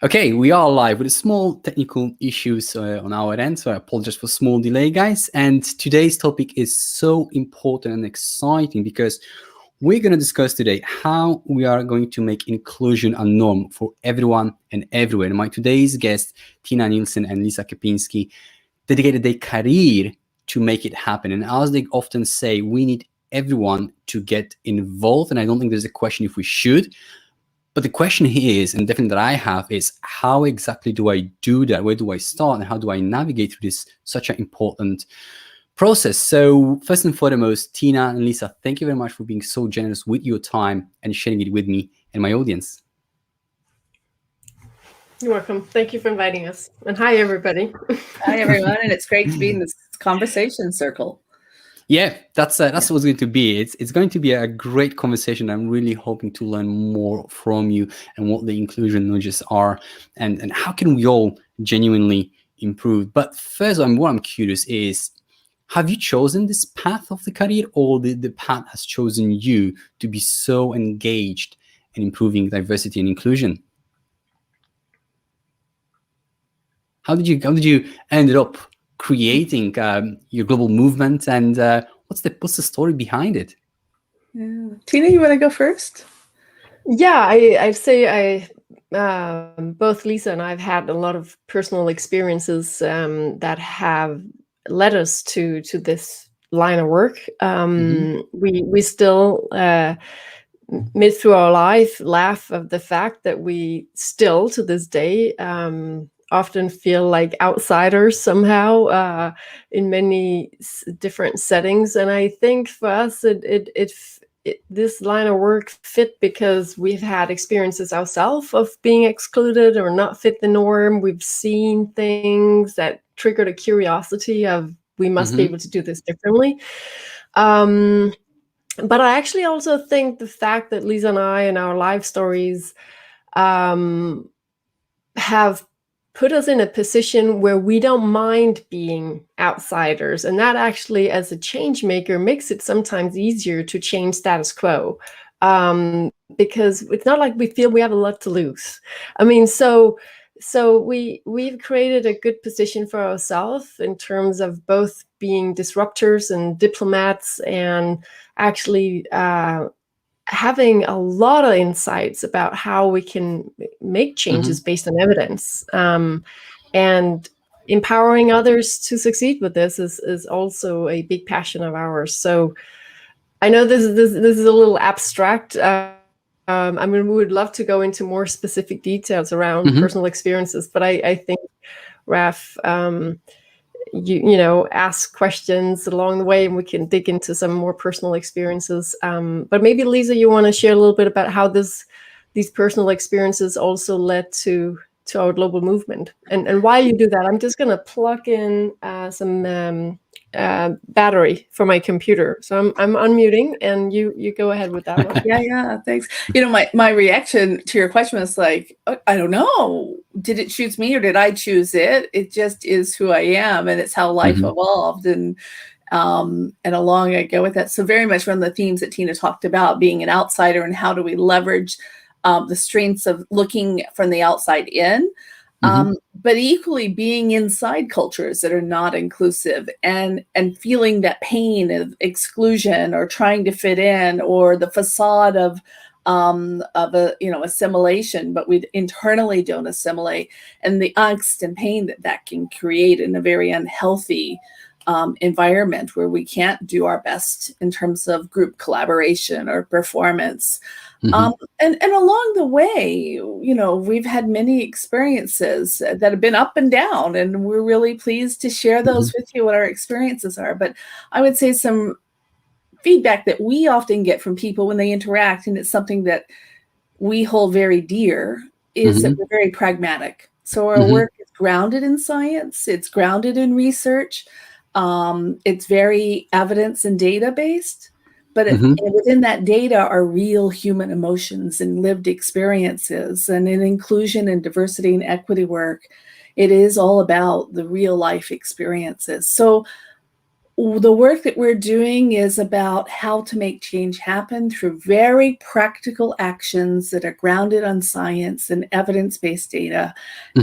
Okay, we are live with small technical issues on our end, so I apologize for small delay, guys. And today's topic is so important and exciting because we're going to discuss today how we are going to make inclusion a norm for everyone and everywhere. And my today's guests, Tinna Nielsen and Lisa Kepinski, dedicated their career to make it happen. And as they often say, we need everyone to get involved. And I don't think there's a question if we should. But the question here is, and definitely that I have, is how exactly do I do that? Where do I start? And how do I navigate through this such an important process? So first and foremost, Tinna and Lisa, thank you very much for being so generous with your time and sharing it with me and my audience. You're welcome. Thank you for inviting us. And hi, everybody. Hi, everyone. And it's great to be in this conversation circle. Yeah, that's what it's going to be. It's going to be a great conversation. I'm really hoping to learn more from you and what the inclusion nudges are and how can we all genuinely improve. But first, what I'm curious is, have you chosen this path of the career, or the path has chosen you to be so engaged in improving diversity and inclusion? How did you end up creating your global movement, and what's the story behind it? Yeah. Tinna, you want to go first? Yeah, I'd say both Lisa and I've had a lot of personal experiences that have led us to this line of work. We still mid through our life laugh of the fact that we still to this day often feel like outsiders somehow in many different settings. And I think for us, this line of work fit because we've had experiences ourselves of being excluded or not fit the norm. We've seen things that triggered a curiosity of we must be able to do this differently. But I actually also think the fact that Lisa and I and our life stories have put us in a position where we don't mind being outsiders. And that actually, as a change maker, makes it sometimes easier to change status quo. Because it's not like we feel we have a lot to lose. I mean, so we've created a good position for ourselves in terms of both being disruptors and diplomats, and actually having a lot of insights about how we can make changes based on evidence, and empowering others to succeed with this is also a big passion of ours. So I know this is a little abstract. I mean, we would love to go into more specific details around personal experiences, but I think, Raf, you know, ask questions along the way and we can dig into some more personal experiences. But maybe, Lisa, you want to share a little bit about how these personal experiences also led to our global movement. And while you do that, I'm just going to plug in some battery for my computer. So I'm unmuting, and you go ahead with that one. Yeah, thanks. You know, my reaction to your question was like, I don't know. Did it choose me or did I choose it? It just is who I am, and it's how life evolved, and along I go with that. So very much one of the themes that Tinna talked about, being an outsider and how do we leverage the strengths of looking from the outside in. But equally being inside cultures that are not inclusive, and feeling that pain of exclusion or trying to fit in, or the facade of assimilation, but we internally don't assimilate, and the angst and pain that can create in a very unhealthy environment where we can't do our best in terms of group collaboration or performance. And along the way, you know, we've had many experiences that have been up and down, and we're really pleased to share those with you, what our experiences are. But I would say some feedback that we often get from people when they interact, and it's something that we hold very dear, is that we're very pragmatic. So our work is grounded in science, it's grounded in research, it's very evidence and data based. But within that data are real human emotions and lived experiences. And in inclusion and diversity and equity work, it is all about the real life experiences. So The work that we're doing is about how to make change happen through very practical actions that are grounded on science and evidence-based data,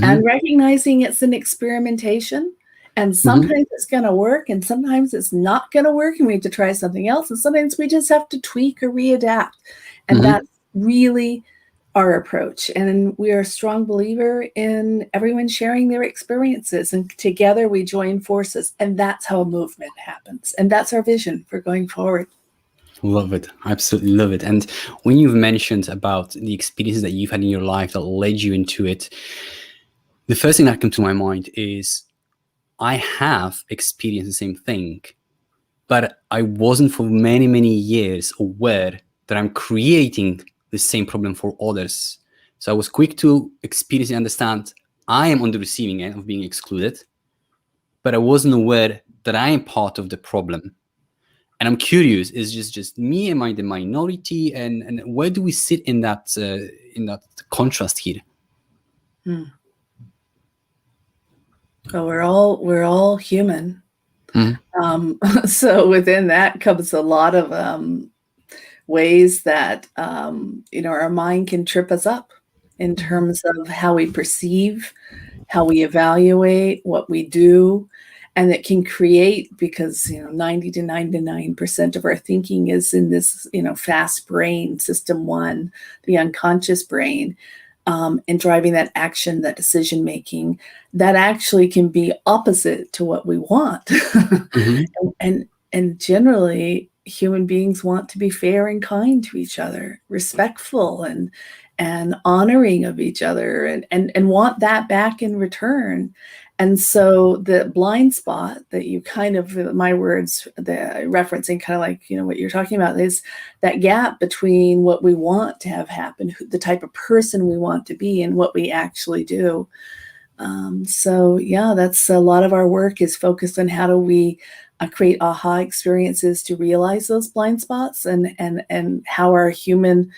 and recognizing it's an experimentation. And sometimes it's going to work, and sometimes it's not going to work, and we have to try something else. And sometimes we just have to tweak or readapt. And that's really our approach. And we are a strong believer in everyone sharing their experiences, and together we join forces, and that's how a movement happens. And that's our vision for going forward. Love it. I absolutely love it. And when you've mentioned about the experiences that you've had in your life that led you into it, the first thing that comes to my mind is I have experienced the same thing, but I wasn't for many, many years aware that I'm creating the same problem for others. So I was quick to experience and understand I am on the receiving end of being excluded, but I wasn't aware that I am part of the problem. And I'm curious, is just me? Am I the minority? And where do we sit in that contrast here? Well, we're all human. So within that comes a lot of ways that our mind can trip us up in terms of how we perceive, how we evaluate what we do, and it can create, because 90 to 99% of our thinking is in this fast brain, system one, the unconscious brain, and driving that action, that decision making, that actually can be opposite to what we want. and generally, human beings want to be fair and kind to each other, respectful and honoring of each other, and want that back in return. And so the blind spot that you kind of, my words, the referencing kind of like, what you're talking about, is that gap between what we want to have happen, the type of person we want to be, and what we actually do. So yeah, that's a lot of our work is focused on how do we create aha experiences to realize those blind spots, and how our human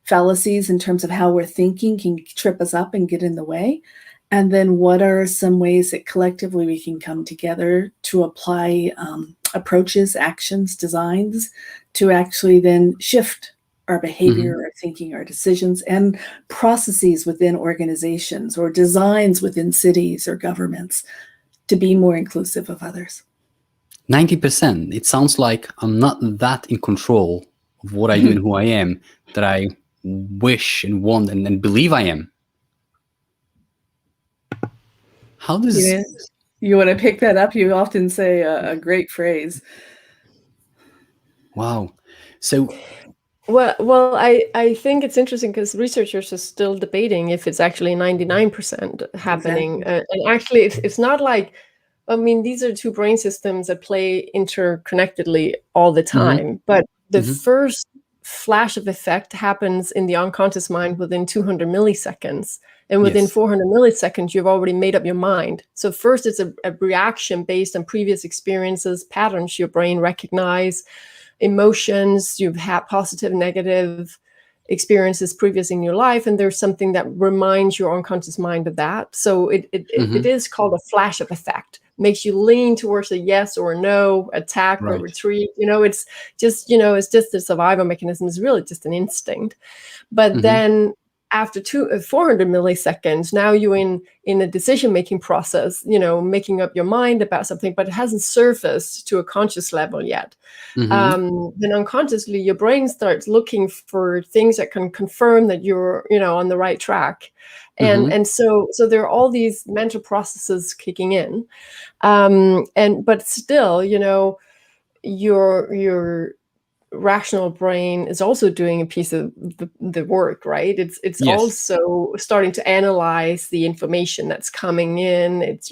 fallacies in terms of how we're thinking can trip us up and get in the way. And then what are some ways that collectively we can come together to apply approaches, actions, designs to actually then shift our behavior, our thinking, our decisions, and processes within organizations or designs within cities or governments to be more inclusive of others. 90%. It sounds like I'm not that in control of what I do and who I am that I wish and want and believe I am. How does you want to pick that up? You often say a great phrase. Wow. So well, I think it's interesting because researchers are still debating if it's actually 99% happening. Exactly. And actually, it's not like, I mean, these are two brain systems that play interconnectedly all the time. But the first flash of effect happens in the unconscious mind within 200 milliseconds. And within 400 milliseconds, you've already made up your mind. So first, it's a reaction based on previous experiences, patterns your brain recognize, emotions, you've had positive, negative experiences previous in your life, and there's something that reminds your unconscious mind of that. So it is called a flash of effect. Makes you lean towards a yes or a no, attack or retreat. It's just a survival mechanism. It's really just an instinct. But then after 400 milliseconds, now you're in a decision-making process, making up your mind about something, but it hasn't surfaced to a conscious level yet. Then unconsciously, your brain starts looking for things that can confirm that you're, on the right track. And so there are all these mental processes kicking in. But still, your rational brain is also doing a piece of the work, right? It's also starting to analyze the information that's coming in. It's,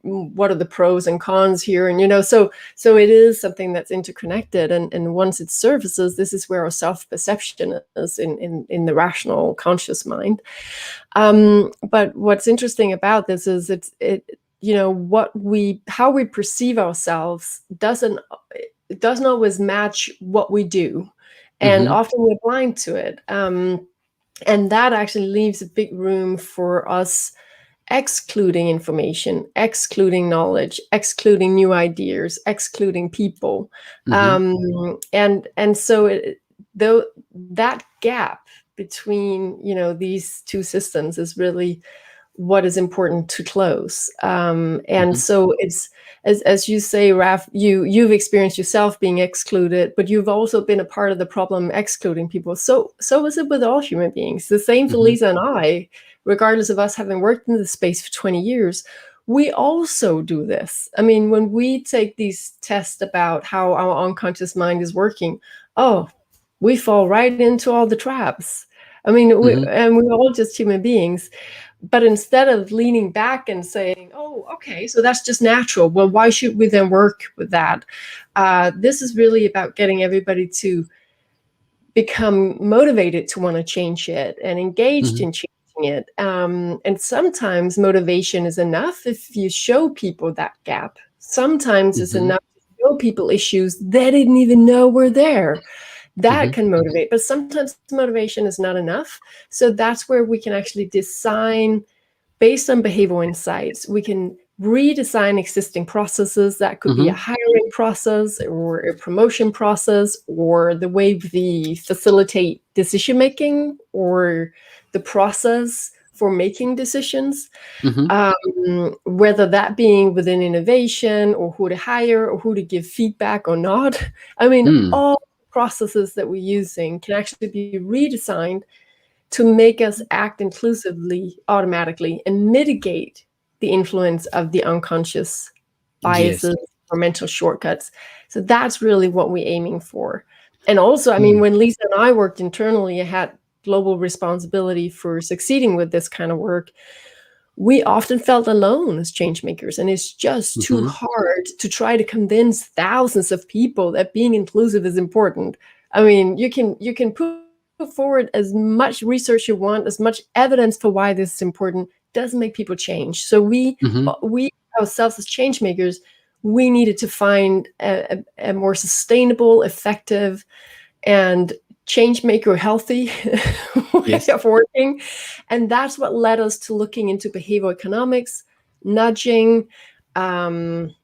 what are the pros and cons here? And, so it is something that's interconnected. And once it surfaces, this is where our self-perception is in the rational conscious mind. But what's interesting about this is how we perceive ourselves doesn't always match what we do. And often we're blind to it. And that actually leaves a big room for us excluding information, excluding knowledge, excluding new ideas, excluding people. And so though that gap between, you know, these two systems is really what is important to close. And so it's, as you say, Raf, you've experienced yourself being excluded, but you've also been a part of the problem excluding people. So is it with all human beings. The same for Lisa and I, regardless of us having worked in the space for 20 years. We also do this. I mean, when we take these tests about how our unconscious mind is working, we fall right into all the traps. I mean, we're all just human beings. But instead of leaning back and saying, oh, okay, so that's just natural. Well, why should we then work with that? This is really about getting everybody to become motivated to want to change it and engaged in changing it. And sometimes motivation is enough if you show people that gap. Sometimes it's enough to show people issues they didn't even know were there. That can motivate, but sometimes motivation is not enough. So that's where we can actually design, based on behavioral insights, we can redesign existing processes. That could be a hiring process or a promotion process, or the way we facilitate decision-making or the process for making decisions, whether that being within innovation or who to hire or who to give feedback or not. I mean, all processes that we're using can actually be redesigned to make us act inclusively automatically and mitigate the influence of the unconscious biases or mental shortcuts. So that's really what we're aiming for. And also, I mean, when Lisa and I worked internally and had global responsibility for succeeding with this kind of work, we often felt alone as change makers, and it's just too hard to try to convince thousands of people that being inclusive is important. I mean, you can put forward as much research you want, as much evidence for why this is important, doesn't make people change. So we ourselves as change makers, we needed to find a more sustainable, effective, and change maker healthy way of working. And that's what led us to looking into behavioral economics, nudging, behavioral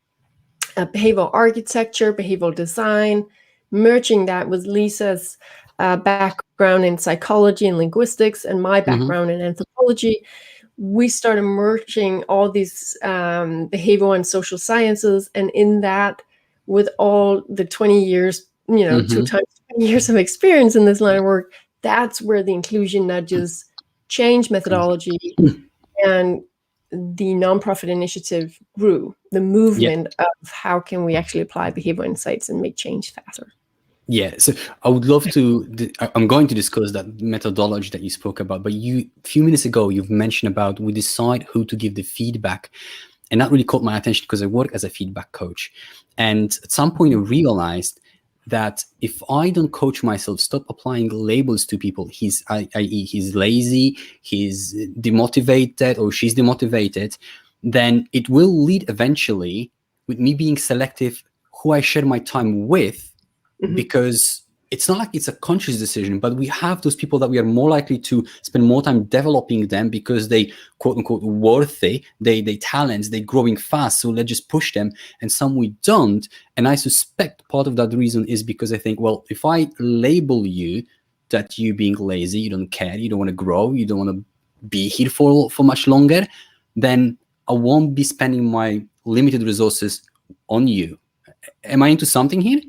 architecture, behavioral design, merging that with Lisa's background in psychology and linguistics and my background in anthropology. We started merging all these behavioral and social sciences. And in that, with all the 20 years, you know, 2 times 20 years of experience in this line of work, that's where the inclusion nudges, change methodology, and the nonprofit initiative grew, the movement of how can we actually apply behavioral insights and make change faster. Yeah, so I would love to, I'm going to discuss that methodology that you spoke about, but a few minutes ago, you've mentioned about we decide who to give the feedback. And that really caught my attention because I work as a feedback coach. And at some point I realized that if I don't coach myself, stop applying labels to people, i.e. he's lazy, he's demotivated, or she's demotivated, then it will lead eventually with me being selective who I share my time with, because it's not like it's a conscious decision, but we have those people that we are more likely to spend more time developing them because they, quote unquote, worthy, they talents, they growing fast, so let's just push them, and some we don't. And I suspect part of that reason is because I think, well, if I label you that you being lazy, you don't care, you don't want to grow, you don't want to be here for much longer, then I won't be spending my limited resources on you. Am I into something here?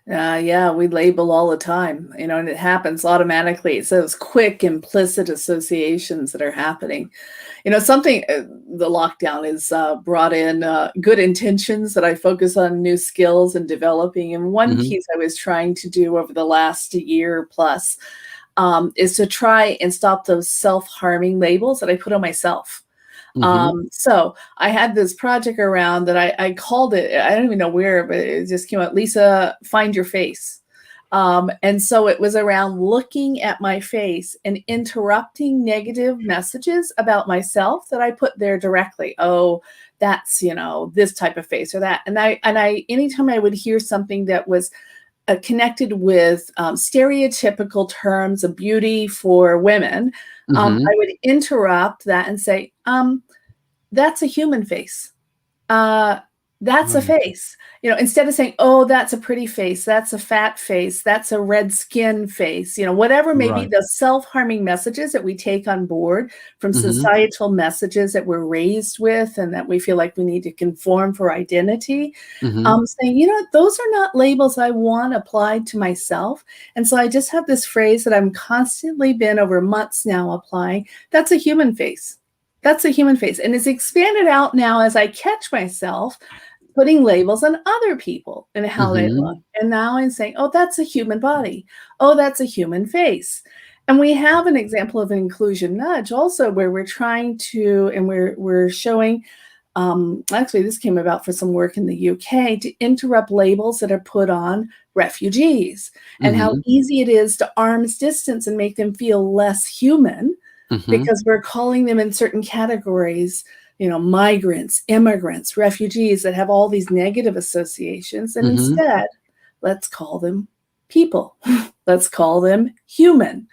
Yeah, we label all the time, you know, and it happens automatically. It's those quick implicit associations that are happening. You know, something, the lockdown has brought in good intentions that I focus on new skills and developing. And one piece I was trying to do over the last year plus is to try and stop those self-harming labels that I put on myself. So I had this project around that I called it, I don't even know where, but it just came out, Lisa, find your face. And so it was around looking at my face and interrupting negative messages about myself that I put there directly. Oh, that's, you know, this type of face or that. And I, anytime I would hear something that was connected with stereotypical terms of beauty for women, Mm-hmm. I would interrupt that and say, that's a human face. That's a Right. face. Instead of saying, oh, that's a pretty face, that's a fat face, that's a red skin face, whatever may be Right. the self-harming messages that we take on board from Mm-hmm. societal messages that we're raised with and that we feel like we need to conform for identity. Mm-hmm. Saying, those are not labels I want applied to myself. And so I just have this phrase that I'm constantly been over months now applying. That's a human face. That's a human face. And it's expanded out now as I catch myself putting labels on other people and how they look. And now I'm saying, oh, that's a human body. Oh, that's a human face. And we have an example of an inclusion nudge also where we're trying to, and we're showing, actually this came about for some work in the UK, to interrupt labels that are put on refugees and how easy it is to arm's distance and make them feel less human because we're calling them in certain categories, migrants, immigrants, refugees that have all these negative associations. And instead, let's call them people. Let's call them human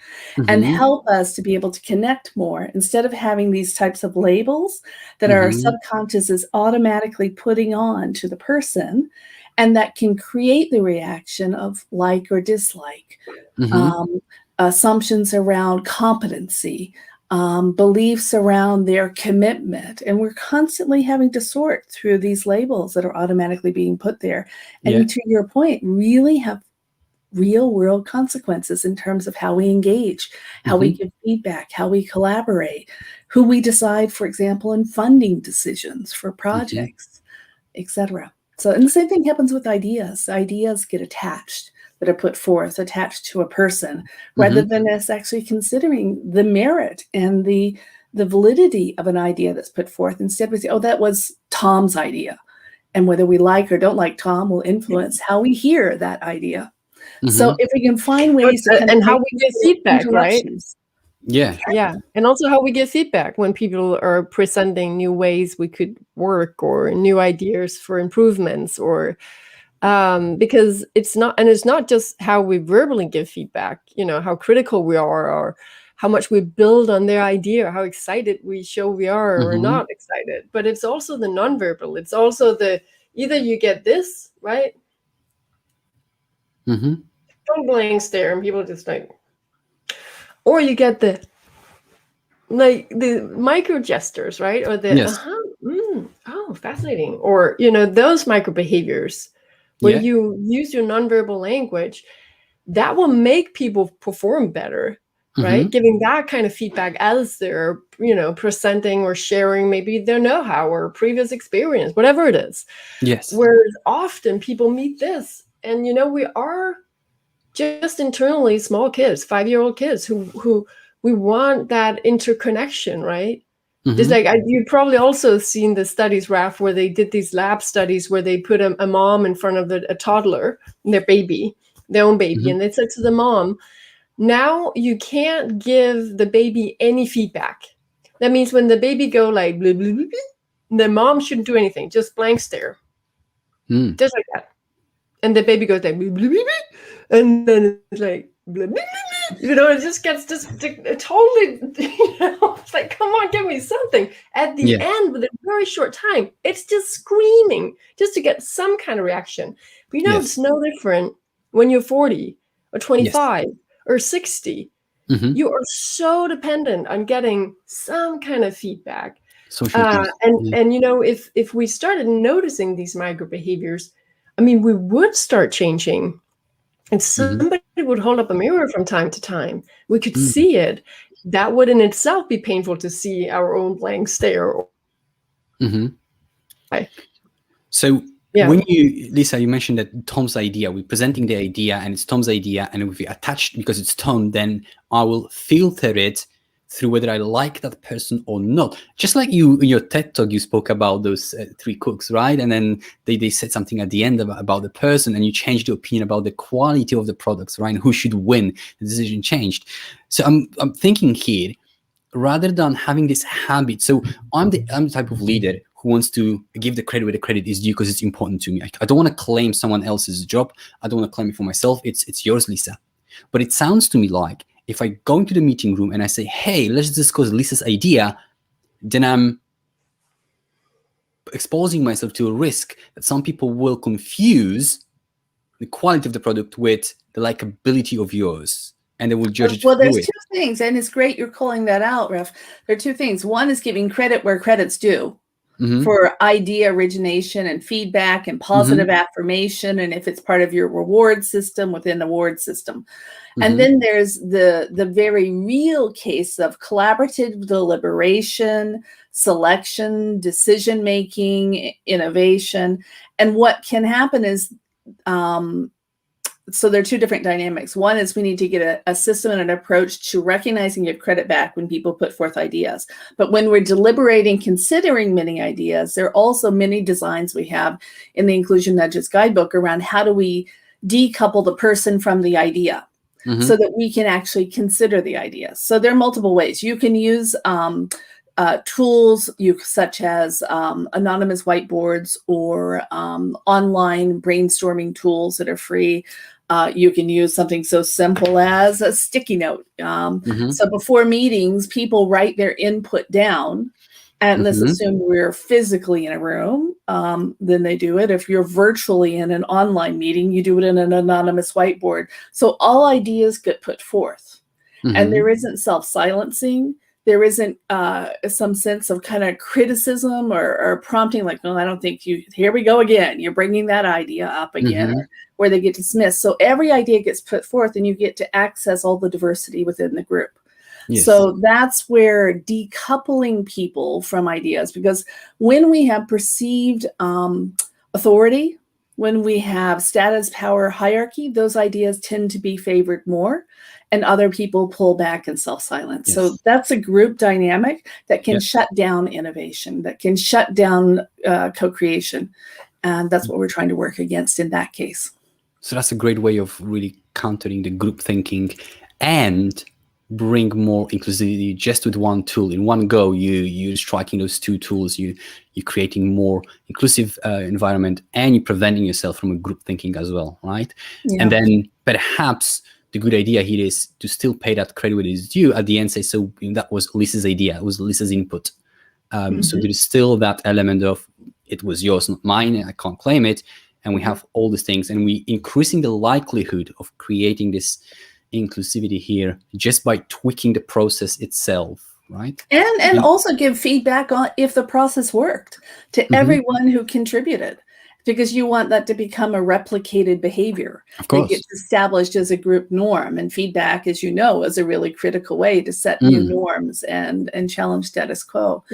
and help us to be able to connect more instead of having these types of labels that our subconscious is automatically putting on to the person and that can create the reaction of like or dislike, assumptions around competency, beliefs around their commitment. And we're constantly having to sort through these labels that are automatically being put there. And to your point, really have real world consequences in terms of how we engage, how we give feedback, how we collaborate, who we decide, for example, in funding decisions for projects, etc. So, and the same thing happens with ideas. Ideas get attached, that are put forth, attached to a person, rather than us actually considering the merit and the validity of an idea that's put forth. Instead, we say, oh, that was Tom's idea. And whether we like or don't like Tom will influence how we hear that idea. So if we can find ways to and how we get feedback, right? Yeah. And also how we get feedback when people are presenting new ways we could work or new ideas for improvements, or because it's not just how we verbally give feedback, how critical we are or how much we build on their idea, how excited we show we are or not excited, but it's also the nonverbal. It's also either you get this, right? Don't blank stare and people just like, or you get the micro gestures, right? Or the oh, fascinating, or those micro behaviors where you use your nonverbal language that will make people perform better, right? Giving that kind of feedback as they're presenting or sharing maybe their know-how or previous experience, whatever it is. Yes. Whereas often people meet this, and we are just internally small kids, 5-year-old kids who we want that interconnection, right? Just like you've probably also seen the studies, Raf, where they did these lab studies where they put a mom in front of a toddler, their own baby, and they said to the mom, now you can't give the baby any feedback. That means when the baby go like blah, blah, blah, blah, the mom shouldn't do anything, just blank stare, just like that. And the baby goes like, blah, blah, blah, blah, and then it's like, blah, blah, blah, blah. It just gets totally, it's like, come on, give me something. At the end, with a very short time, it's just screaming just to get some kind of reaction. But it's no different when you're 40 or 25 or 60. You are so dependent on getting some kind of feedback. And if we started noticing these micro behaviors, I mean, we would start changing, and somebody would hold up a mirror from time to time. We could see it. That would in itself be painful to see our own blank stare. So when Lisa, you mentioned that Tom's idea, we're presenting the idea and it's Tom's idea, and if we attach because it's Tom, then I will filter it through whether I like that person or not. Just like you, in your TED Talk, you spoke about those 3 cooks, right? And then they said something at the end about the person, and you changed the opinion about the quality of the products, right? And who should win. The decision changed. So I'm thinking here, rather than having this habit, so I'm the type of leader who wants to give the credit where the credit is due because it's important to me. I don't want to claim someone else's job. I don't want to claim it for myself. It's yours, Lisa. But it sounds to me like if I go into the meeting room and I say, hey, let's discuss Lisa's idea, then I'm exposing myself to a risk that some people will confuse the quality of the product with the likability of yours, and they will judge it. Well, there's two things, and it's great you're calling that out, Ref. There are two things. One is giving credit where credit's due. For idea origination and feedback and positive affirmation, and if it's part of your reward system within the reward system. And then there's the very real case of collaborative deliberation, selection, decision making, innovation. And what can happen is so there are two different dynamics. One is we need to get a system and an approach to recognize and give credit back when people put forth ideas. But when we're deliberating, considering many ideas, there are also many designs we have in the Inclusion Nudges guidebook around how do we decouple the person from the idea so that we can actually consider the idea. So there are multiple ways. You can use tools such as anonymous whiteboards or online brainstorming tools that are free. You can use something so simple as a sticky note. So before meetings, people write their input down, and let's assume we're physically in a room, then they do it. If you're virtually in an online meeting, you do it in an anonymous whiteboard. So all ideas get put forth, and there isn't self-silencing. There isn't some sense of kind of criticism or prompting like, no, I don't think here we go again. You're bringing that idea up again, where they get dismissed. So every idea gets put forth and you get to access all the diversity within the group. Yes. So that's where decoupling people from ideas, because when we have perceived authority, when we have status, power, hierarchy, those ideas tend to be favored more, and other people pull back and self-silence. Yes. So that's a group dynamic that can shut down innovation, that can shut down co-creation. And that's what we're trying to work against in that case. So that's a great way of really countering the group thinking and bring more inclusivity just with one tool. In one go, you're striking those two tools, you're creating more inclusive environment, and you're preventing yourself from a group thinking as well, right? Yeah. And then perhaps the good idea here is to still pay that credit where it is due. At the end, say, so that was Lisa's idea, it was Lisa's input. So there is still that element of it was yours, not mine, I can't claim it. And we have all these things, and we increasing the likelihood of creating this inclusivity here just by tweaking the process itself, right? And also give feedback on if the process worked to everyone who contributed, because you want that to become a replicated behavior. Of course. It gets established as a group norm, and feedback, as you know, is a really critical way to set new norms and challenge status quo.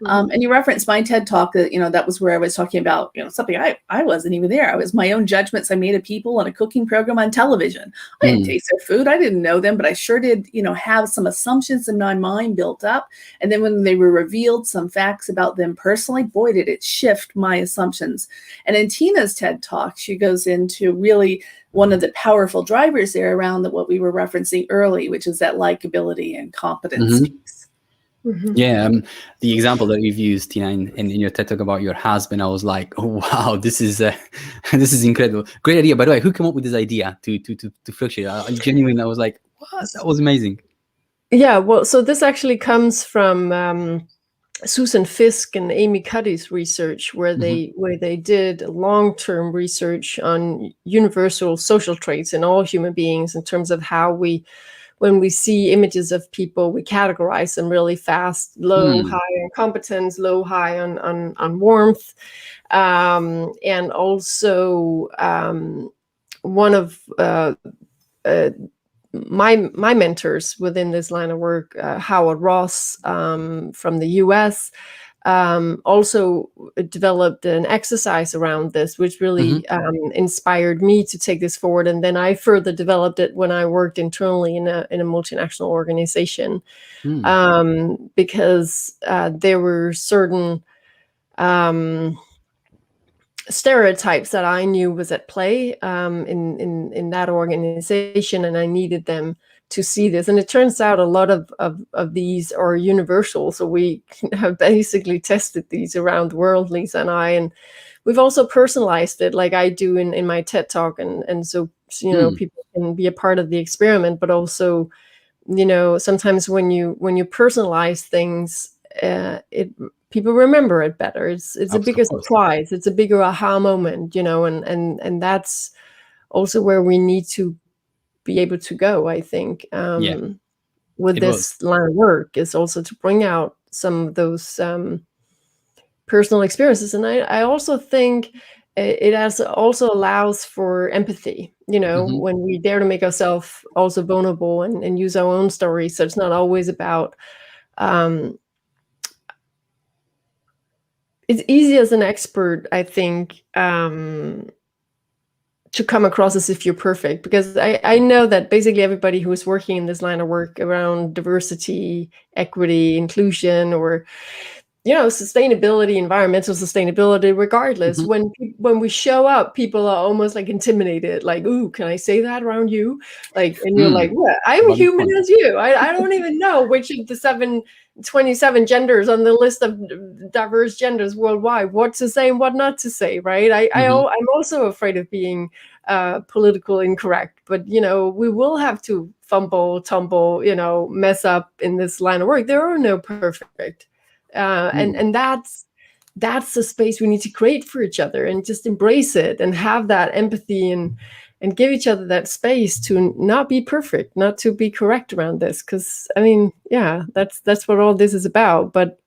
And you referenced my TED talk that, that was where I was talking about, something I wasn't even there. I was my own judgments I made of people on a cooking program on television. I didn't taste their food. I didn't know them, but I sure did, have some assumptions in my mind built up. And then when they were revealed some facts about them personally, boy, did it shift my assumptions. And in Tinna's TED talk, she goes into really one of the powerful drivers there around what we were referencing early, which is that likability and competence piece. Yeah, the example that you've used, Tinna, in your TED talk about your husband, I was like, oh wow, this is this is incredible, great idea. By the way, who came up with this idea to fluctuate? Genuinely, I was like, what? That was amazing. Yeah, well, so this actually comes from Susan Fisk and Amy Cuddy's research, where they did long-term research on universal social traits in all human beings in terms of how when we see images of people, we categorize them really fast: low, high on competence, low, high on warmth, and also one of my mentors within this line of work, Howard Ross from the US, also developed an exercise around this, which really inspired me to take this forward. And then I further developed it when I worked internally in a multinational organization, because there were certain stereotypes that I knew was at play in that organization, and I needed them to see this. And it turns out a lot of these are universal. So we have basically tested these around the world, Lisa and I, and we've also personalized it like I do in my TED talk. And so, people can be a part of the experiment, but also, sometimes when you personalize things, people remember it better. It's a bigger surprise. It's a bigger aha moment, and that's also where we need to be able to go, I think, with this line of work, is also to bring out some of those personal experiences. And I also think it also allows for empathy, when we dare to make ourselves also vulnerable and use our own stories. So it's not always about, it's easy as an expert, I think, to come across as if you're perfect, because I know that basically everybody who is working in this line of work around diversity, equity, inclusion, or sustainability, environmental sustainability, regardless, when we show up, people are almost like intimidated, like, ooh, can I say that around you? Like, and you're like, yeah, I'm human as you. I don't even know which of the 27 genders on the list of diverse genders worldwide, what to say and what not to say, right? I'm also afraid of being political incorrect, but we will have to fumble, tumble, mess up in this line of work. There are no perfect. And that's the space we need to create for each other, and just embrace it and have that empathy and give each other that space to not be perfect, not to be correct around this. Because that's what all this is about. But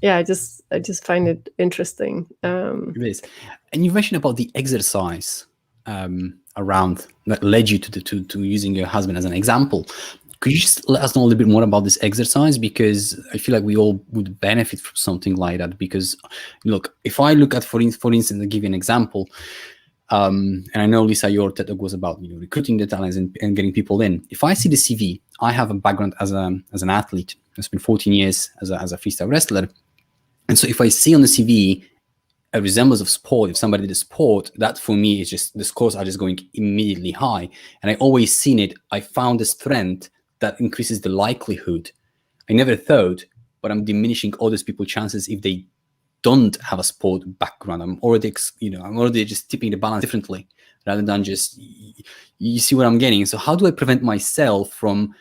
I just find it interesting. It is. And you mentioned about the exercise around that led you to using your husband as an example. Could you just let us know a little bit more about this exercise? Because I feel like we all would benefit from something like that. Because, look, if I look at, for instance, I'll give you an example. And I know, Lisa, your TED Talk was about recruiting the talents and getting people in. If I see the CV, I have a background as an athlete. I spent 14 years as a freestyle wrestler. And so if I see on the CV a resemblance of sport, if somebody did a sport, that for me is just, the scores are just going immediately high. And I always seen it. I found a strength that increases the likelihood. I never thought, but I'm diminishing all these people's chances if they don't have a sport background. I'm already just tipping the balance differently, rather than just, you see what I'm getting. So how do I prevent myself from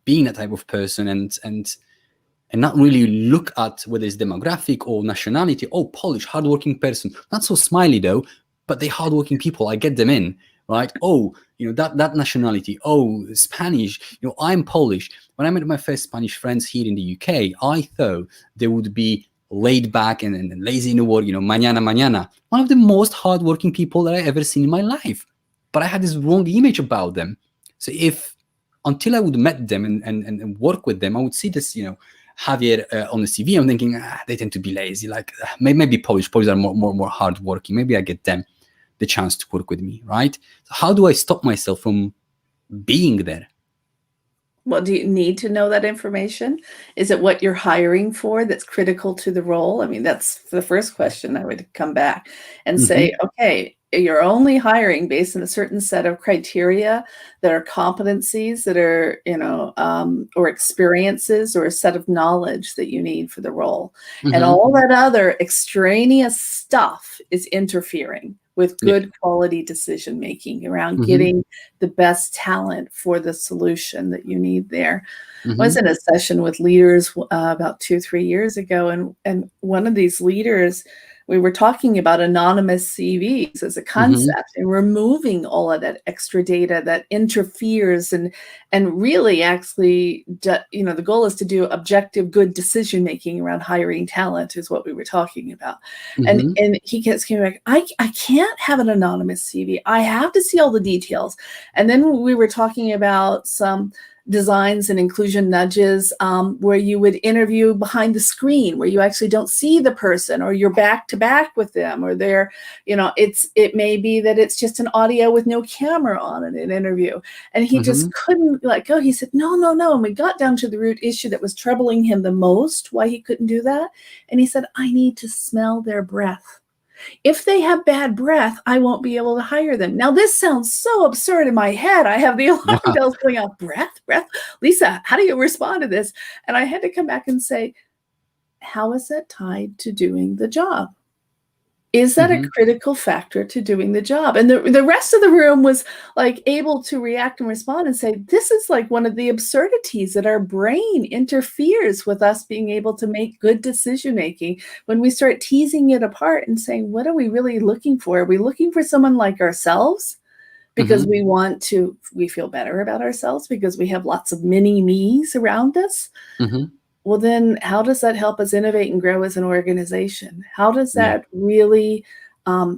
being that type of person and not really look at whether it's demographic or nationality? Oh, Polish, hardworking person, not so smiley though, but they're hardworking people. I get them in. Right? Oh, that nationality. Oh, Spanish. I'm Polish. When I met my first Spanish friends here in the UK, I thought they would be laid back and lazy in the work. Mañana. One of the most hardworking people that I ever seen in my life. But I had this wrong image about them. So until I would met them and work with them, I would see this, Javier on the CV. I'm thinking, they tend to be lazy. Like maybe Polish. Polish are more hardworking. Maybe I get them the chance to work with me, right? So how do I stop myself from being there? Well, do you need to know that information? Is it what you're hiring for that's critical to the role? I mean, that's the first question. I would come back and say, okay, you're only hiring based on a certain set of criteria that are competencies that are, or experiences or a set of knowledge that you need for the role. And all that other extraneous stuff is interfering with good quality decision making around getting the best talent for the solution that you need there. I was in a session with leaders about 2-3 years ago, and one of these leaders, we were talking about anonymous CVs as a concept and removing all of that extra data that interferes and really actually, the goal is to do objective, good decision making around hiring talent is what we were talking about. And he kept coming back, I can't have an anonymous CV. I have to see all the details. And then we were talking about some designs and inclusion nudges where you would interview behind the screen, where you actually don't see the person, or you're back to back with them, or they're, it may be that it's just an audio with no camera on in an interview. And he just couldn't let go. He said, no. And we got down to the root issue that was troubling him the most, why he couldn't do that. And he said, I need to smell their breath. If they have bad breath, I won't be able to hire them. Now, this sounds so absurd in my head. I have the alarm bells going off. Breath. Lisa, how do you respond to this? And I had to come back and say, how is that tied to doing the job? Is that a critical factor to doing the job? And the rest of the room was like able to react and respond and say, this is like one of the absurdities that our brain interferes with us being able to make good decision making when we start teasing it apart and saying, what are we really looking for? Are we looking for someone like ourselves? Because we feel better about ourselves because we have lots of mini me's around us. Well, then how does that help us innovate and grow as an organization? How does that really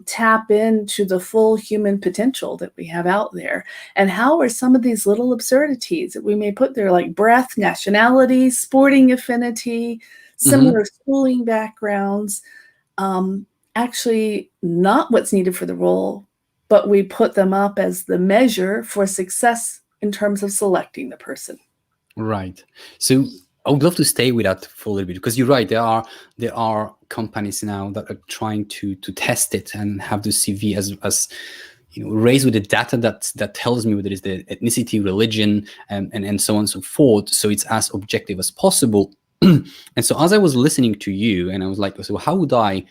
tap into the full human potential that we have out there? And how are some of these little absurdities that we may put there, like breath, nationality, sporting affinity, similar schooling backgrounds, actually not what's needed for the role, but we put them up as the measure for success in terms of selecting the person. Right. So I would love to stay with that for a little bit, because you're right. There are companies now that are trying to test it and have the CV as raised with the data that tells me whether it's the ethnicity, religion, and so on and so forth. So it's as objective as possible. And so as I was listening to you, and I was like, so how would I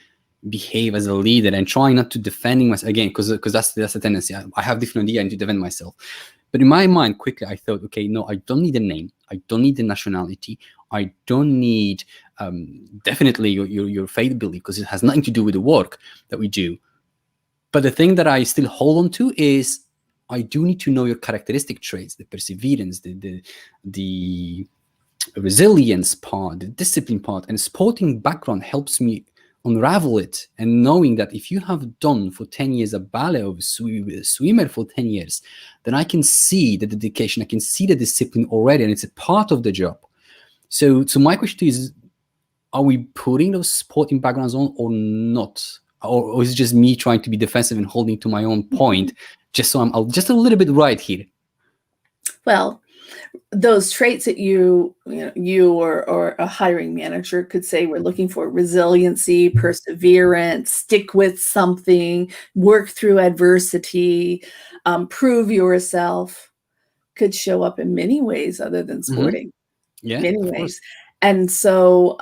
behave as a leader, and trying not to defending myself again, because that's a tendency. I have different idea and to defend myself. But in my mind, quickly, I thought, okay, no, I don't need a name. I don't need the nationality. I don't need definitely your faith belief, because it has nothing to do with the work that we do. But the thing that I still hold on to is I do need to know your characteristic traits, the perseverance, the resilience part, the discipline part, and sporting background helps me unravel it. And knowing that if you have done for 10 years a ballet or a swimmer for 10 years, then I can see the dedication, I can see the discipline already, and it's a part of the job. So my question is, are we putting those sporting backgrounds on or not? Or is it just me trying to be defensive and holding to my own point, just so I'm just a little bit right here? Well, those traits that you or a hiring manager could say, we're looking for resiliency, perseverance, stick with something, work through adversity, prove yourself, could show up in many ways other than sporting. Many ways. And so,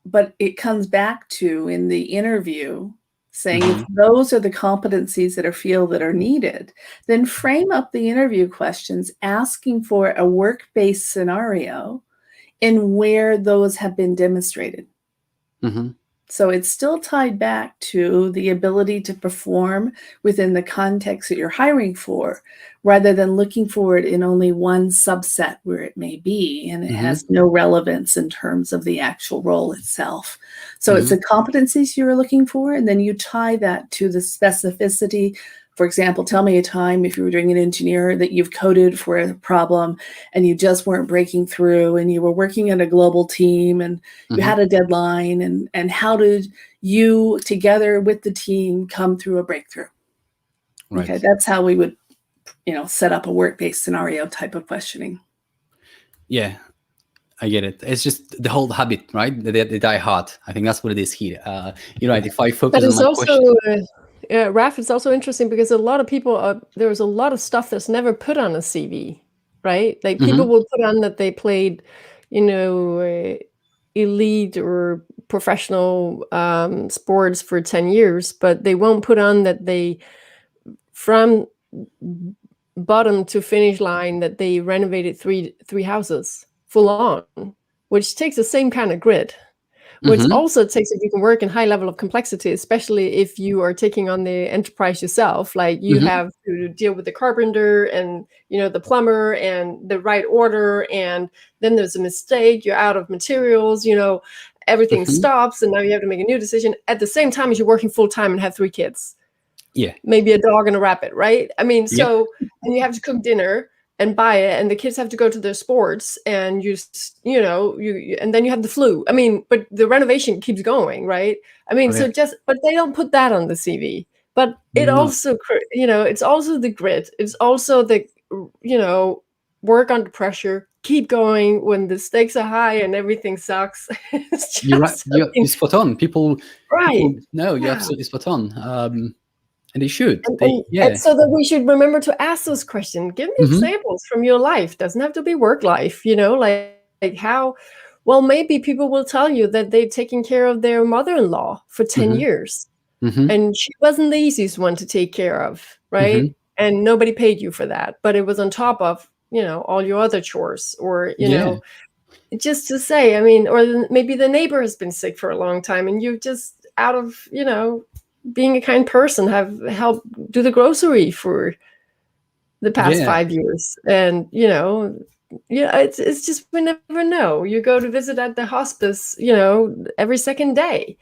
but it comes back to, in the interview, saying if those are the competencies that are needed, then frame up the interview questions asking for a work-based scenario in where those have been demonstrated. So it's still tied back to the ability to perform within the context that you're hiring for, rather than looking for it in only one subset where it may be, and it has no relevance in terms of the actual role itself. So it's the competencies you're looking for, and then you tie that to the specificity. For example, tell me a time, if you were doing an engineer, that you've coded for a problem and you just weren't breaking through, and you were working in a global team and you had a deadline, and how did you, together with the team, come through a breakthrough? Right. Okay, that's how we would, set up a work-based scenario type of questioning. Yeah, I get it. It's just the whole habit, right? The die hard. I think that's what it is here. You're right. If I focus on my question. Raf, it's also interesting because a lot of people, there's a lot of stuff that's never put on a CV, right? Like people will put on that they played, elite or professional sports for 10 years, but they won't put on that they, from bottom to finish line, that they renovated three houses full on, which takes the same kind of grit. Which also takes, if you can work in high level of complexity, especially if you are taking on the enterprise yourself, like you have to deal with the carpenter and, the plumber and the right order. And then there's a mistake, you're out of materials, everything stops. And now you have to make a new decision at the same time as you're working full time and have 3 kids. Yeah. Maybe a dog and a rabbit, right? I mean, so, and you have to cook dinner and buy it, and the kids have to go to their sports, and and then you have the flu. I mean, but the renovation keeps going, right? I mean, but they don't put that on the CV. But it also, it's also the grit. It's also the, work under pressure, keep going when the stakes are high and everything sucks. It's You're right. just You're spot on. People right. no, you're Yeah. absolutely spot on. And they should. And so that we should remember to ask those questions. Give me examples from your life. Doesn't have to be work life, like how. Well, maybe people will tell you that they've taken care of their mother-in-law for 10 years, and she wasn't the easiest one to take care of, right? And nobody paid you for that, but it was on top of all your other chores, or just to say, I mean, or maybe the neighbor has been sick for a long time, and you just out of being a kind person have helped do the grocery for the past 5 years. And it's just, we never know. You go to visit at the hospice every second day.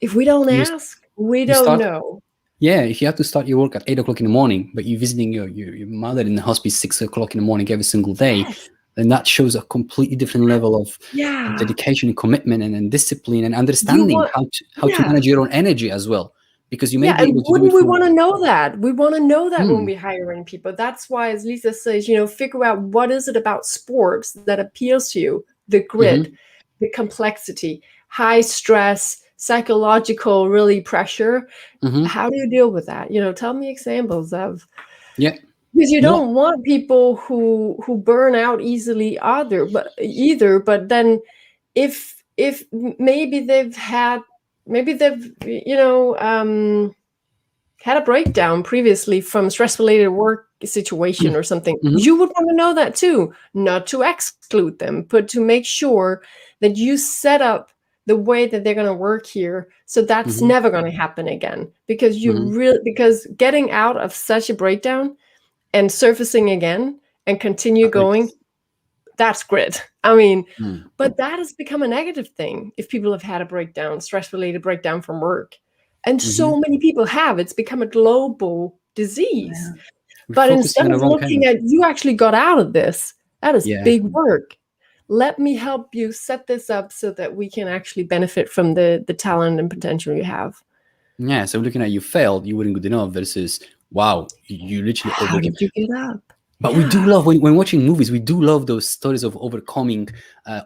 If we don't ask, we don't know. If you have to start your work at 8 o'clock in the morning, but you're visiting your mother in the hospice 6 o'clock in the morning every single day, then that shows a completely different level of dedication and commitment and discipline and understanding how to manage your own energy as well. Because you may be able to do it. We want to know that. We want to know that when we're hiring people. That's why, as Lisa says, figure out what is it about sports that appeals to you. The grit, the complexity, high stress, psychological really pressure. How do you deal with that? Tell me examples of. Yeah. Because you don't want people who burn out easily either. But then if maybe they've had had a breakdown previously from stress-related work situation or something, you would want to know that too, not to exclude them, but to make sure that you set up the way that they're going to work here, so that's never going to happen again. Because because getting out of such a breakdown and surfacing again and continue going, that's grit. I mean, but that has become a negative thing if people have had a breakdown, stress-related breakdown from work. And so many people have. It's become a global disease. But instead of looking at, you actually got out of this, that is big work. Let me help you set this up so that we can actually benefit from the talent and potential you have. Yeah, so looking at you failed, you weren't good enough, versus, wow, you literally How did you get up? But we do love, when watching movies, we do love those stories of overcoming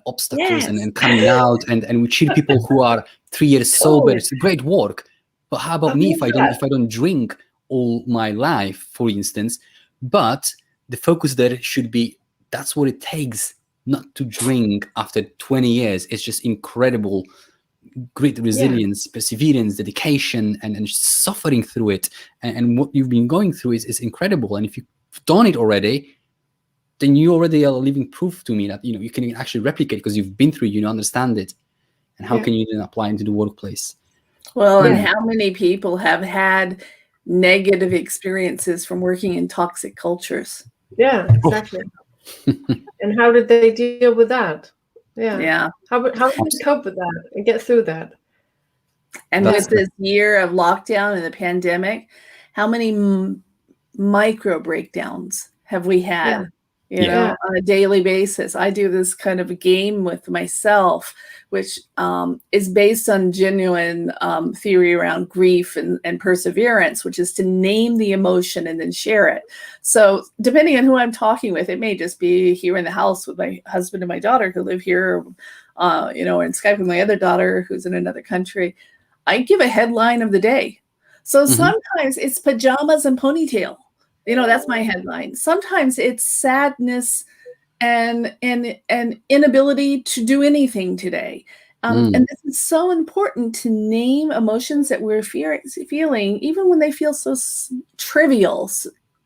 obstacles and coming out, and we cheer people who are 3 years sober. It's great work. But how about me if I don't drink all my life, for instance? But the focus there should be, that's what it takes not to drink after 20 years. It's just incredible, great resilience, perseverance, dedication, and suffering through it. And what you've been going through is incredible. And if you've done it already, then you already are living proof to me that you can actually replicate, because you've been through it, you understand it. And how can you then apply into the workplace? Well, and how many people have had negative experiences from working in toxic cultures? Yeah, exactly. And how did they deal with that? Yeah. How did they cope with that and get through that? And with this year of lockdown and the pandemic, how many micro breakdowns have we had? On a daily basis. I do this kind of a game with myself, which is based on genuine theory around grief and perseverance, which is to name the emotion and then share it. So depending on who I'm talking with, it may just be here in the house with my husband and my daughter who live here, or in Skype with my other daughter who's in another country. I give a headline of the day. So sometimes it's pajamas and ponytail. That's my headline. Sometimes it's sadness and inability to do anything today. And this is so important, to name emotions that we're feeling, even when they feel so trivial,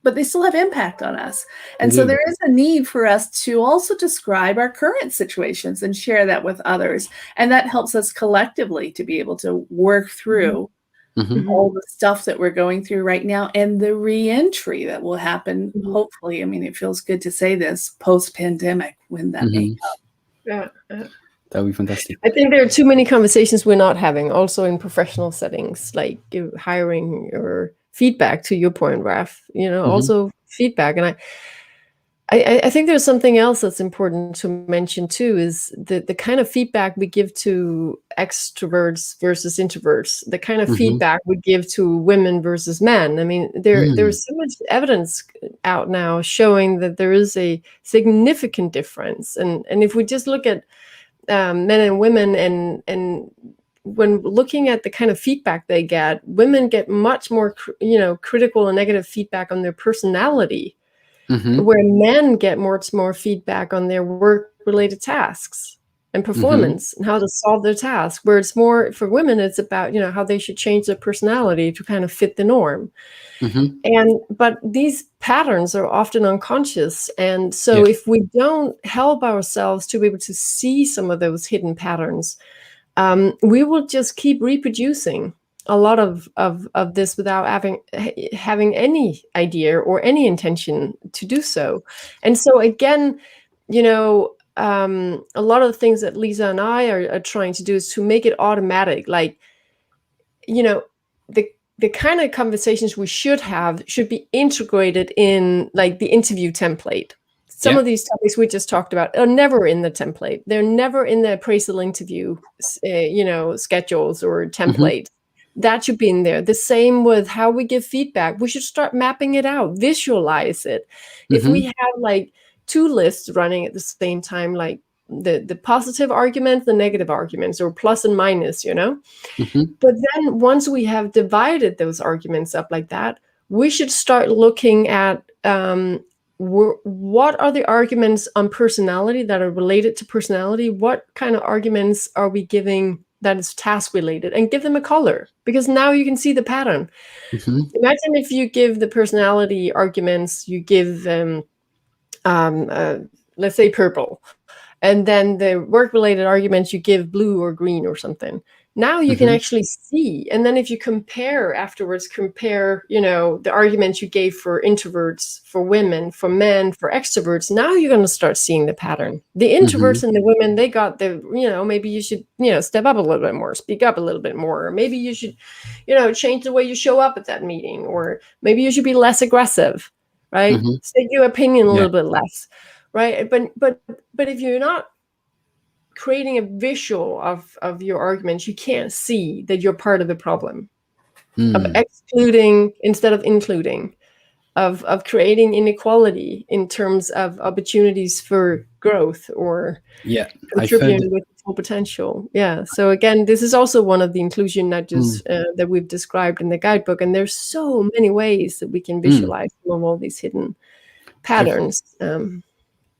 but they still have impact on us. And so there is a need for us to also describe our current situations and share that with others. And that helps us collectively to be able to work through all the stuff that we're going through right now, and the re-entry that will happen, hopefully. I mean, it feels good to say this, post-pandemic, when that may come. That would be fantastic. I think there are too many conversations we're not having, also in professional settings, like hiring or feedback, to your point, Raf. Also feedback. And I think there's something else that's important to mention too, is the kind of feedback we give to extroverts versus introverts, the kind of Mm-hmm. feedback we give to women versus men. I mean, there's so much evidence out now showing that there is a significant difference. And if we just look at men and women, and when looking at the kind of feedback they get, women get much more, critical and negative feedback on their personality, Mm-hmm. where men get much more feedback on their work-related tasks and Mm-hmm. performance and how to solve their task. Where it's more for women, it's about how they should change their personality to kind of fit the norm. Mm-hmm. But these patterns are often unconscious, and so Yeah. if we don't help ourselves to be able to see some of those hidden patterns, we will just keep reproducing a lot of this without having any idea or any intention to do so. And so again, a lot of the things that Lisa and I are trying to do is to make it automatic. Like, the kind of conversations we should have should be integrated in, like, the interview template. Some Yeah. of these topics we just talked about are never in the template. They're never in the appraisal interview, schedules or Mm-hmm. template. That should be in there. The same with how we give feedback. We should start mapping it out, visualize it. If we Mm-hmm. have like two lists running at the same time, like the positive arguments, the negative arguments, or plus and minus, Mm-hmm. But then once we have divided those arguments up like that, we should start looking at what are the arguments on personality that are related to personality? What kind of arguments are we giving that is task related, and give them a color, because now you can see the pattern. Mm-hmm. Imagine if you give the personality arguments, you give them, let's say, purple, and then the work related arguments you give blue or green or something. Now you can Mm-hmm. actually see, and then if you compare afterwards, the arguments you gave for introverts, for women, for men, for extroverts, now you're going to start seeing the pattern. The Mm-hmm. introverts and the women, they got the, maybe you should, step up a little bit more, speak up a little bit more, or maybe you should, change the way you show up at that meeting, or maybe you should be less aggressive, right? Mm-hmm. State your opinion a Yeah. little bit less, right? But if you're not creating a visual of your arguments, you can't see that you're part of the problem, of Mm. excluding instead of including, of creating inequality in terms of opportunities for growth or Yeah. I've heard. contributing with full potential. Yeah. So again, this is also one of the inclusion nudges Mm. that we've described in the guidebook, and there's so many ways that we can Mm. visualize some of all these hidden I've patterns.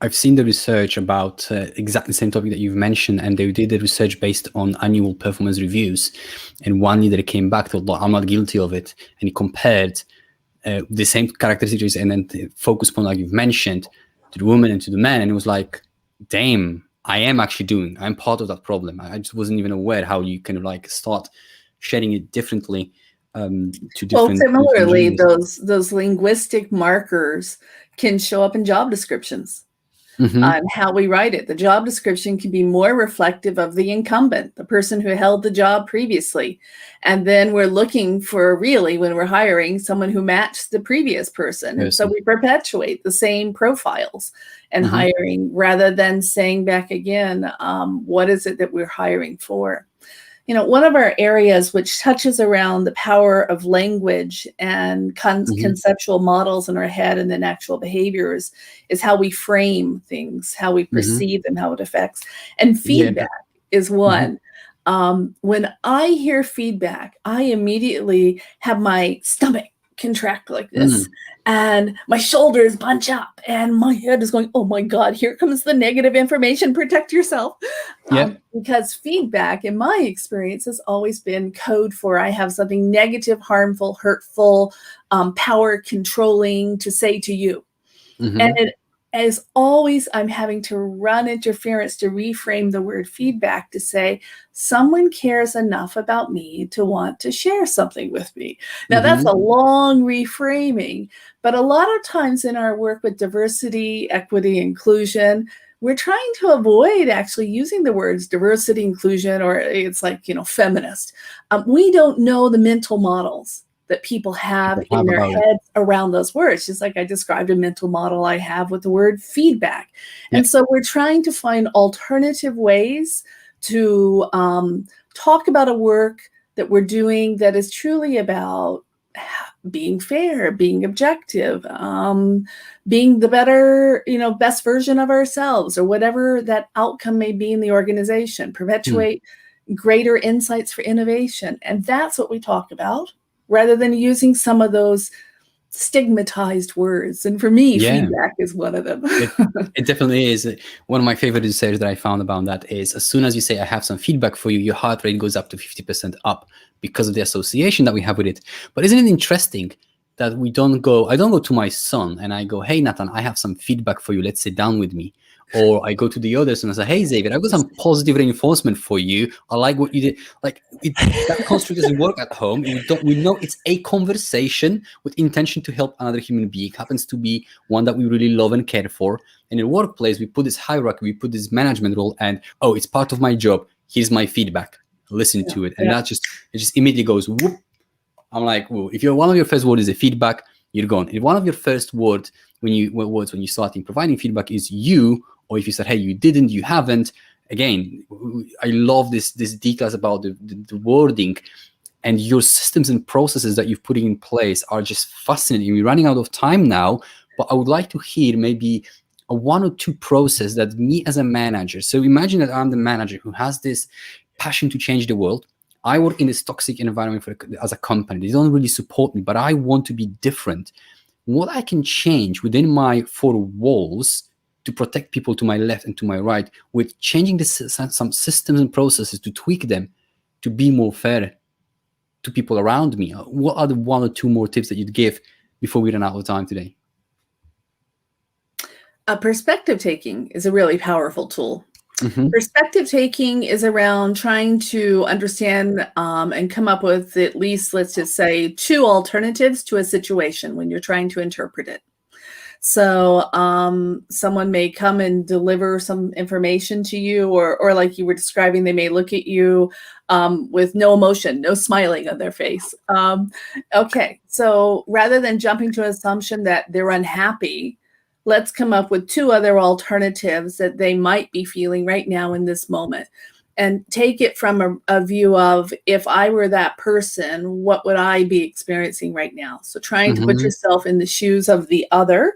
I've seen the research about exactly the same topic that you've mentioned, and they did the research based on annual performance reviews. And one leader came back to, "Look, I'm not guilty of it," and he compared the same characteristics and then the focus point, like you've mentioned, to the woman and to the man, and it was like, damn, I'm part of that problem. I just wasn't even aware how you can like start shedding it differently to Well, different similarly, genders. those linguistic markers can show up in job descriptions. Mm-hmm. On how we write it. The job description can be more reflective of the incumbent, the person who held the job previously. And then we're looking for, really, when we're hiring, someone who matched the previous person. And so we perpetuate the same profiles and Mm-hmm. hiring, rather than saying back again, what is it that we're hiring for? One of our areas which touches around the power of language and conceptual models in our head and then actual behaviors is how we frame things, how we perceive them, how it affects. And feedback is one. When I hear feedback, I immediately have my stomach contract like this, and my shoulders bunch up, and my head is going, oh my God, here comes the negative information, protect yourself. Because feedback, in my experience, has always been code for I have something negative, harmful, hurtful, power controlling to say to you. And it as always, I'm having to run interference to reframe the word feedback to say, someone cares enough about me to want to share something with me. Now, that's a long reframing, but a lot of times in our work with diversity, equity, inclusion, we're trying to avoid actually using the words diversity, inclusion, or it's like, feminist. We don't know the mental models that people have People have in their about it. heads around those words, just like I described a mental model I have with the word feedback. Yeah. And so we're trying to find alternative ways to talk about a work that we're doing that is truly about being fair, being objective, being the better, best version of ourselves, or whatever that outcome may be in the organization, perpetuate greater insights for innovation. And that's what we talk about, rather than using some of those stigmatized words. And for me, feedback is one of them. It definitely is. One of my favorite research that I found about that is, as soon as you say, I have some feedback for you, your heart rate goes up to 50% up because of the association that we have with it. But isn't it interesting that I don't go to my son and I go, hey, Nathan, I have some feedback for you. Let's sit down with me. Or I go to the others and I say, hey, Xavier, I've got some positive reinforcement for you. I like what you did. Like that construct doesn't work at home. We know it's a conversation with intention to help another human being. It happens to be one that we really love and care for. And in the workplace, we put this hierarchy, we put this management role, and it's part of my job. Here's my feedback. Listen to it. And it just immediately goes, whoop. I'm like, whoa. If one of your first words is a feedback, you're gone. If one of your first words when you start providing feedback is you, or if you said, hey, you didn't, you haven't, again, I love this details about the wording, and your systems and processes that you've put in place are just fascinating. We're running out of time now, but I would like to hear maybe a one or two process that me as a manager. So imagine that I'm the manager who has this passion to change the world. I work in this toxic environment as a company. They don't really support me, but I want to be different. What I can change within my four walls to protect people to my left and to my right, with changing some systems and processes to tweak them to be more fair to people around me. What are the one or two more tips that you'd give before we run out of time today? Perspective taking is a really powerful tool. Perspective taking is around trying to understand and come up with at least, let's just say, two alternatives to a situation when you're trying to interpret it. So someone may come and deliver some information to you, or like you were describing, they may look at you with no emotion, no smiling on their face. Okay, so rather than jumping to an assumption that they're unhappy, let's come up with two other alternatives that they might be feeling right now in this moment, and take it from a view of, if I were that person, what would I be experiencing right now? So trying to put yourself in the shoes of the other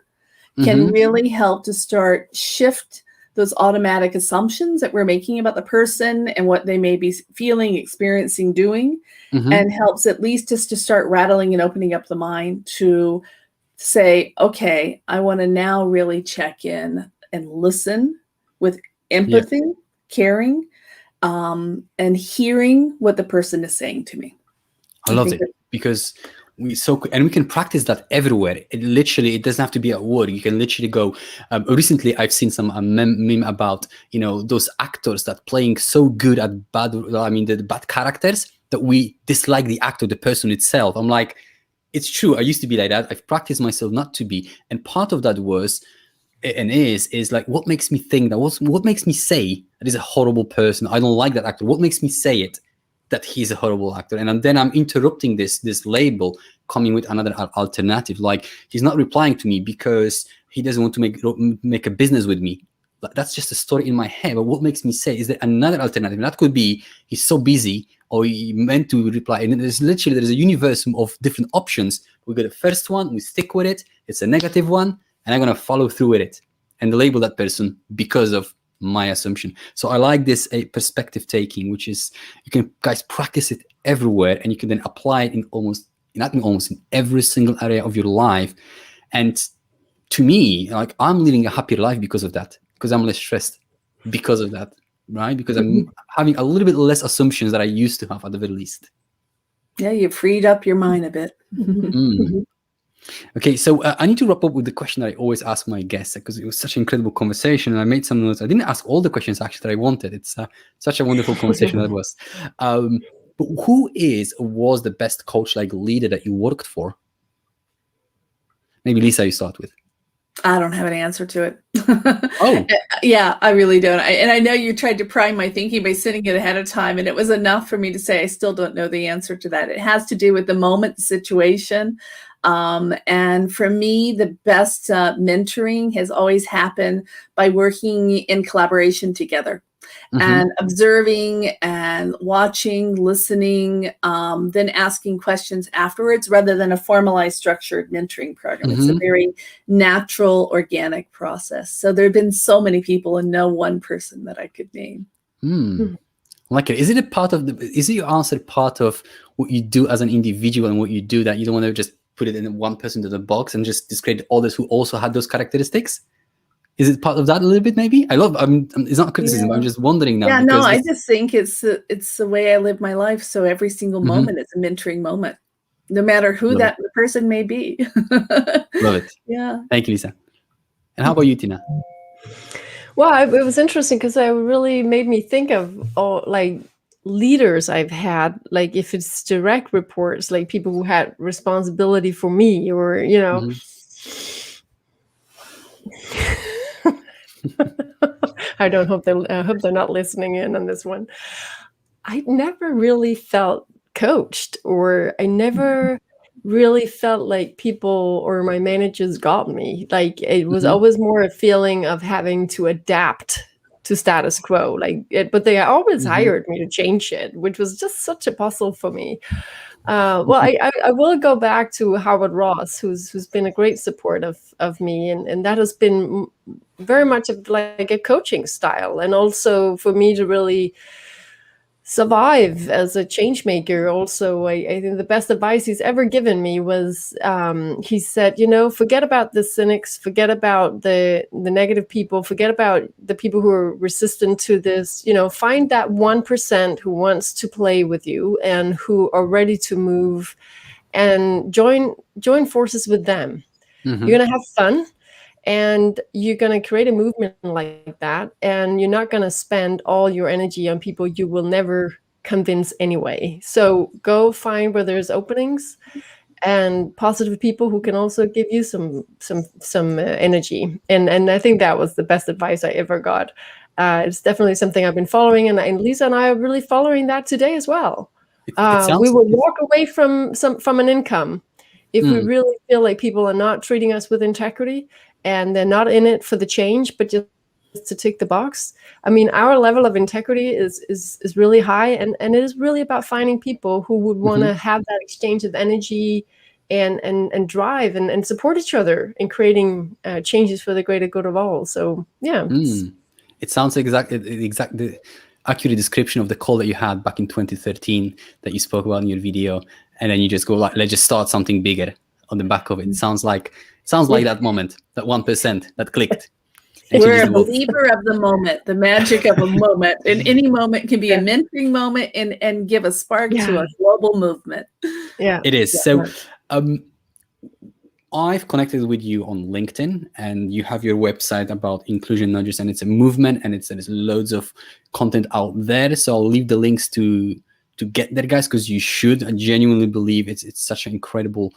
can really help to start shift those automatic assumptions that we're making about the person and what they may be feeling, experiencing, doing, and helps at least just to start rattling and opening up the mind to say, okay, I want to now really check in and listen with empathy, caring, and hearing what the person is saying to me. I love it, because we can practice that everywhere. It doesn't have to be at work. You can literally go. Recently, I've seen some meme about those actors that playing so good at the bad characters that we dislike the actor, the person itself. I'm like, it's true. I used to be like that. I've practiced myself not to be, and part of that was and is like, what makes me think that? What makes me say that he's a horrible person? I don't like that actor. What makes me say it? That he's a horrible actor, and then I'm interrupting this label, coming with another alternative, like he's not replying to me because he doesn't want to make a business with me. That's just a story in my head. But what makes me say, is there another alternative? And that could be he's so busy, or he meant to reply. And there's a universe of different options. We got the first one, we stick with it. It's a negative one, and I'm gonna follow through with it and label that person because of my assumption. So I like this perspective taking, which is, you can guys practice it everywhere, and you can then apply it in every single area of your life. And to me, like, I'm living a happier life because of that, because I'm less stressed because of that, right? Because I'm having a little bit less assumptions that I used to have, at the very least. Yeah, you freed up your mind a bit. Okay, so I need to wrap up with the question that I always ask my guests, because it was such an incredible conversation, and I made some notes. I didn't ask all the questions actually that I wanted. It's such a wonderful conversation that was. But who was the best coach, like leader, that you worked for? Maybe Lisa, you start with. I don't have an answer to it. Oh. Yeah, I really don't. And I know you tried to pry my thinking by sitting it ahead of time, and it was enough for me to say I still don't know the answer to that. It has to do with the moment, the situation. And for me, the best mentoring has always happened by working in collaboration together. And observing and watching, listening, then asking questions afterwards rather than a formalized structured mentoring program. It's a very natural, organic process. So there have been so many people and no one person that I could name. Like, is it a part of is it your answer part of what you do as an individual and what you do, that you don't want to just put it in one person to the box and just discredit others who also had those characteristics? Is it part of that a little bit, maybe? It's not criticism, but I'm just wondering now. Yeah, because no, I just think it's the way I live my life. So every single moment is a mentoring moment, no matter who the person may be. Love it. Yeah. Thank you, Lisa. And how about you, Tinna? Well, it was interesting because it really made me think of all like leaders I've had, like if it's direct reports, like people who had responsibility for me, or I hope they're not listening in on this one. I never really felt coached, or I never really felt like people or my managers got me. Like it was always more a feeling of having to adapt to status quo. But they always hired me to change it, which was just such a puzzle for me. Well, I will go back to Howard Ross, who's been a great support of me, and that has been very much of like a coaching style, and also for me to really survive as a change maker. Also, I think the best advice he's ever given me was he said, forget about the cynics, forget about the negative people, forget about the people who are resistant to this. Find that 1% who wants to play with you and who are ready to move, and join forces with them. You're gonna have fun, and you're going to create a movement like that, and you're not going to spend all your energy on people you will never convince anyway. So go find where there's openings and positive people who can also give you some energy. And I think that was the best advice I ever got. It's definitely something I've been following, and Lisa and I are really following that today as well. We will walk away from an income if we really feel like people are not treating us with integrity, and they're not in it for the change, but just to tick the box. I mean, our level of integrity is really high, and it is really about finding people who would want to have that exchange of energy and drive and support each other in creating changes for the greater good of all. So yeah. It sounds exactly the accurate description of the call that you had back in 2013 that you spoke about in your video, and then you just go like, let's just start something bigger on the back of it. It sounds like that moment, that 1% that clicked. We're a believer of the moment, the magic of a moment, and any moment can be a mentoring moment and give a spark to a global movement. Yeah, it is. So I've connected with you on LinkedIn, and you have your website about inclusion nudges, and it's a movement, and there's loads of content out there. So I'll leave the links to get there, guys, because you should. I genuinely believe it's such an incredible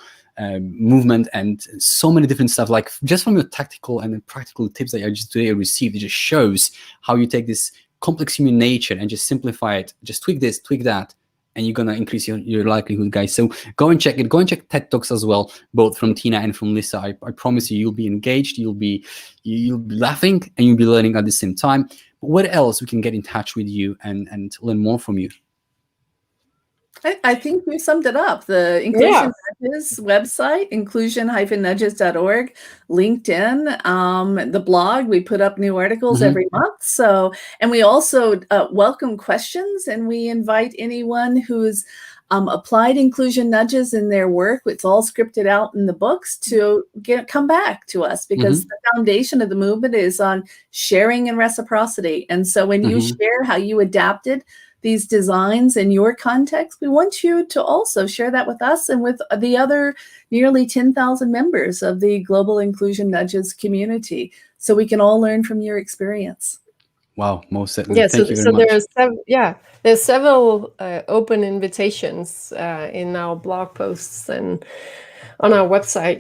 movement, and so many different stuff. Like just from your tactical and practical tips that I just today received, it just shows how you take this complex human nature and just simplify it. Just tweak this, tweak that, and you're gonna increase your likelihood, guys. So go and check it. Go and check TED Talks as well, both from Tinna and from Lisa. I promise you'll be engaged, you'll be laughing, and you'll be learning at the same time. But what else we can get in touch with you and learn more from you? I think we summed it up. The Inclusion Nudges website, inclusion-nudges.org, LinkedIn, the blog. We put up new articles every month. So, and we also welcome questions, and we invite anyone who's applied inclusion nudges in their work. It's all scripted out in the books to come back to us, because the foundation of the movement is on sharing and reciprocity. And so when you share how you adapted these designs in your context, we want you to also share that with us and with the other nearly 10,000 members of the Global Inclusion Nudges community, so we can all learn from your experience. Wow, most certainly. Yeah, Thank you very much. there's several open invitations in our blog posts and on our website,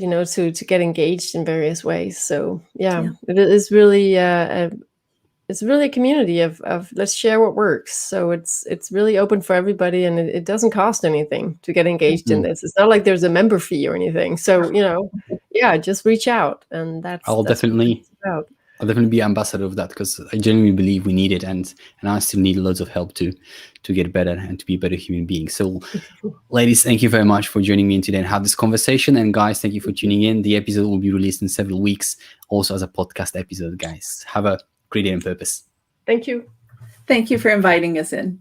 to get engaged in various ways. So Yeah. it is really it's really a community of let's share what works. So it's really open for everybody, and it doesn't cost anything to get engaged in this. It's not like there's a member fee or anything. So just reach out, and that's I'll what definitely it's about. I'll definitely be ambassador of that, because I genuinely believe we need it, and I still need loads of help to get better and to be a better human being. So, ladies, thank you very much for joining me in today and have this conversation. And guys, thank you for tuning in. The episode will be released in several weeks, also as a podcast episode. Guys, have a great day on purpose. Thank you. Thank you for inviting us in.